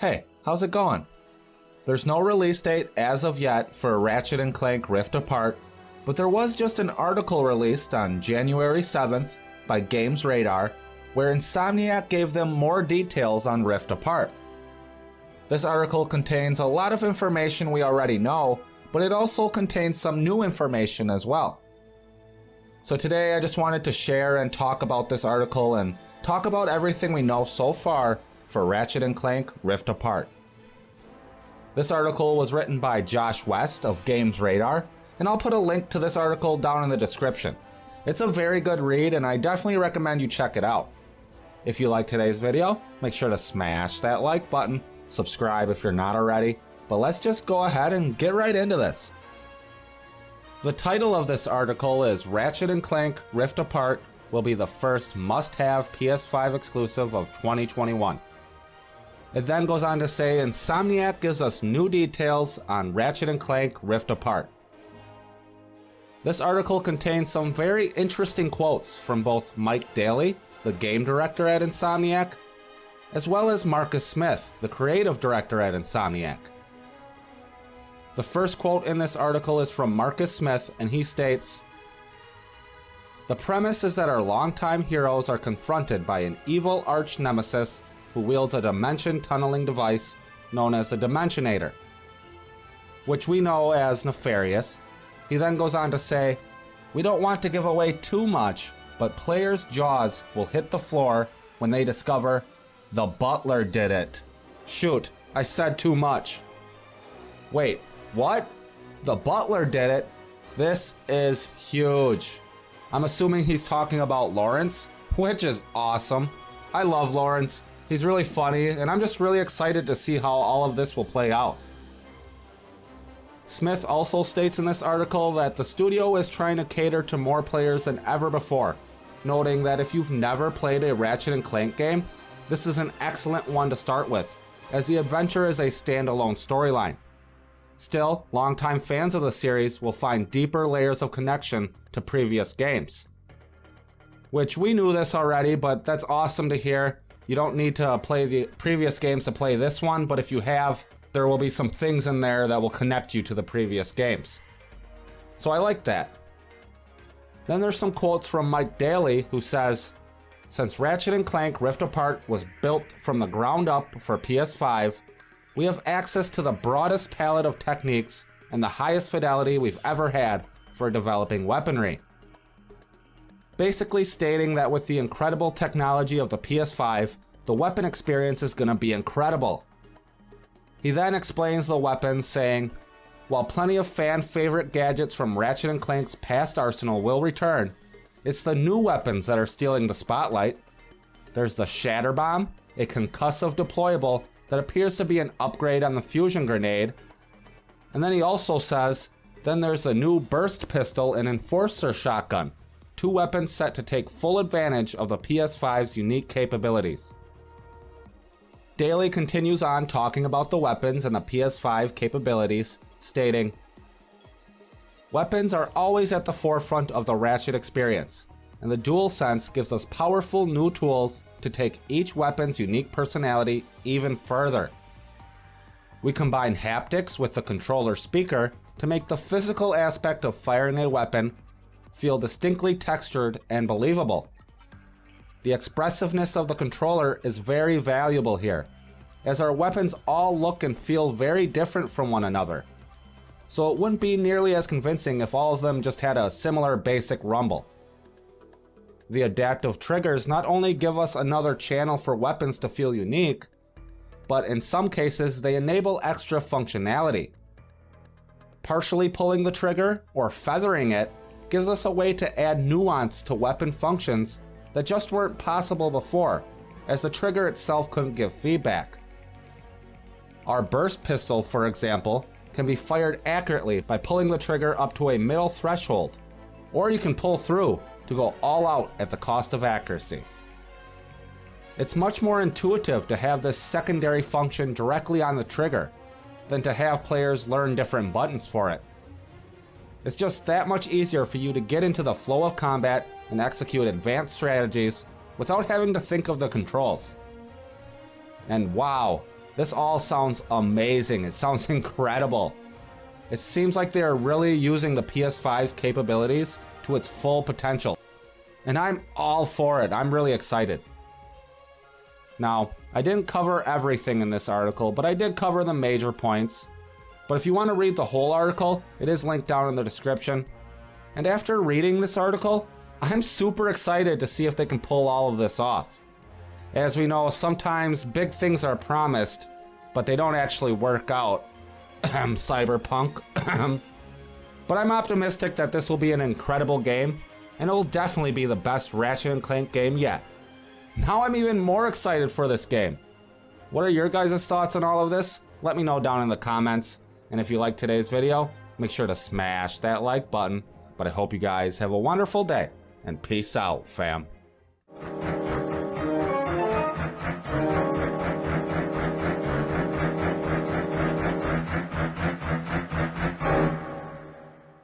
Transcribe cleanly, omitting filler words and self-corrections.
Hey, how's it going? There's no release date as of yet for Ratchet & Clank Rift Apart, but there was just an article released on January 7th by Games Radar where Insomniac gave them more details on Rift Apart. This article contains a lot of information we already know, but it also contains some new information as well. So today I just wanted to share and talk about this article and talk about everything we know so far for Ratchet & Clank Rift Apart. This article was written by Josh West of Games Radar, and I'll put a link to this article down in the description. It's a very good read and I definitely recommend you check it out. If you like today's video, make sure to smash that like button, subscribe if you're not already, but let's just go ahead and get right into this. The title of this article is Ratchet & Clank Rift Apart will be the first must-have PS5 exclusive of 2021. It then goes on to say Insomniac gives us new details on Ratchet & Clank Rift Apart. This article contains some very interesting quotes from both Mike Daly, the game director at Insomniac, as well as Marcus Smith, the creative director at Insomniac. The first quote in this article is from Marcus Smith, and he states, "The premise is that our longtime heroes are confronted by an evil arch-nemesis who wields a dimension tunneling device known as the Dimensionator, which we know as Nefarious." He then goes on to say, "We don't want to give away too much, but players' jaws will hit the floor when they discover the Butler did it." Shoot, I said too much. Wait, what? The Butler did it? This is huge. I'm assuming he's talking about Lawrence, which is awesome. I love Lawrence. He's really funny, and I'm just really excited to see how all of this will play out. Smith also states in this article that the studio is trying to cater to more players than ever before, noting that if you've never played a Ratchet & Clank game, this is an excellent one to start with, as the adventure is a standalone storyline. Still, longtime fans of the series will find deeper layers of connection to previous games. Which we knew this already, but that's awesome to hear. You don't need to play the previous games to play this one, but if you have, there will be some things in there that will connect you to the previous games. So I like that. Then there's some quotes from Mike Daly, who says, "Since Ratchet & Clank Rift Apart was built from the ground up for PS5, we have access to the broadest palette of techniques and the highest fidelity we've ever had for developing weaponry." Basically stating that with the incredible technology of the PS5, the weapon experience is going to be incredible. He then explains the weapons, saying, "While plenty of fan-favorite gadgets from Ratchet & Clank's past arsenal will return, it's the new weapons that are stealing the spotlight. There's the Shatter Bomb, a concussive deployable that appears to be an upgrade on the fusion grenade." And then he also says, "Then there's the new Burst Pistol and Enforcer Shotgun, two weapons set to take full advantage of the PS5's unique capabilities." Daly continues on talking about the weapons and the PS5 capabilities, stating, "Weapons are always at the forefront of the Ratchet experience, and the DualSense gives us powerful new tools to take each weapon's unique personality even further. We combine haptics with the controller speaker to make the physical aspect of firing a weapon feel distinctly textured and believable. The expressiveness of the controller is very valuable here, as our weapons all look and feel very different from one another. So it wouldn't be nearly as convincing if all of them just had a similar basic rumble. The adaptive triggers not only give us another channel for weapons to feel unique, but in some cases they enable extra functionality. Partially pulling the trigger or feathering it gives us a way to add nuance to weapon functions that just weren't possible before, as the trigger itself couldn't give feedback. Our burst pistol, for example, can be fired accurately by pulling the trigger up to a middle threshold, or you can pull through to go all out at the cost of accuracy. It's much more intuitive to have this secondary function directly on the trigger than to have players learn different buttons for it. It's just that much easier for you to get into the flow of combat and execute advanced strategies without having to think of the controls. And wow, This all sounds amazing. It sounds incredible. It seems like they are really using the PS5's capabilities to its full potential. And I'm all for it. I'm really excited. Now, I didn't cover everything in this article, but I did cover the major points. But if you want to read the whole article, it is linked down in the description. And after reading this article, I'm super excited to see if they can pull all of this off. As we know, sometimes big things are promised, but they don't actually work out. Cyberpunk. But I'm optimistic that this will be an incredible game, and it will definitely be the best Ratchet & Clank game yet. Now I'm even more excited for this game. What are your guys' thoughts on all of this? Let me know down in the comments. And if you liked today's video, make sure to smash that like button. But I hope you guys have a wonderful day, and peace out, fam.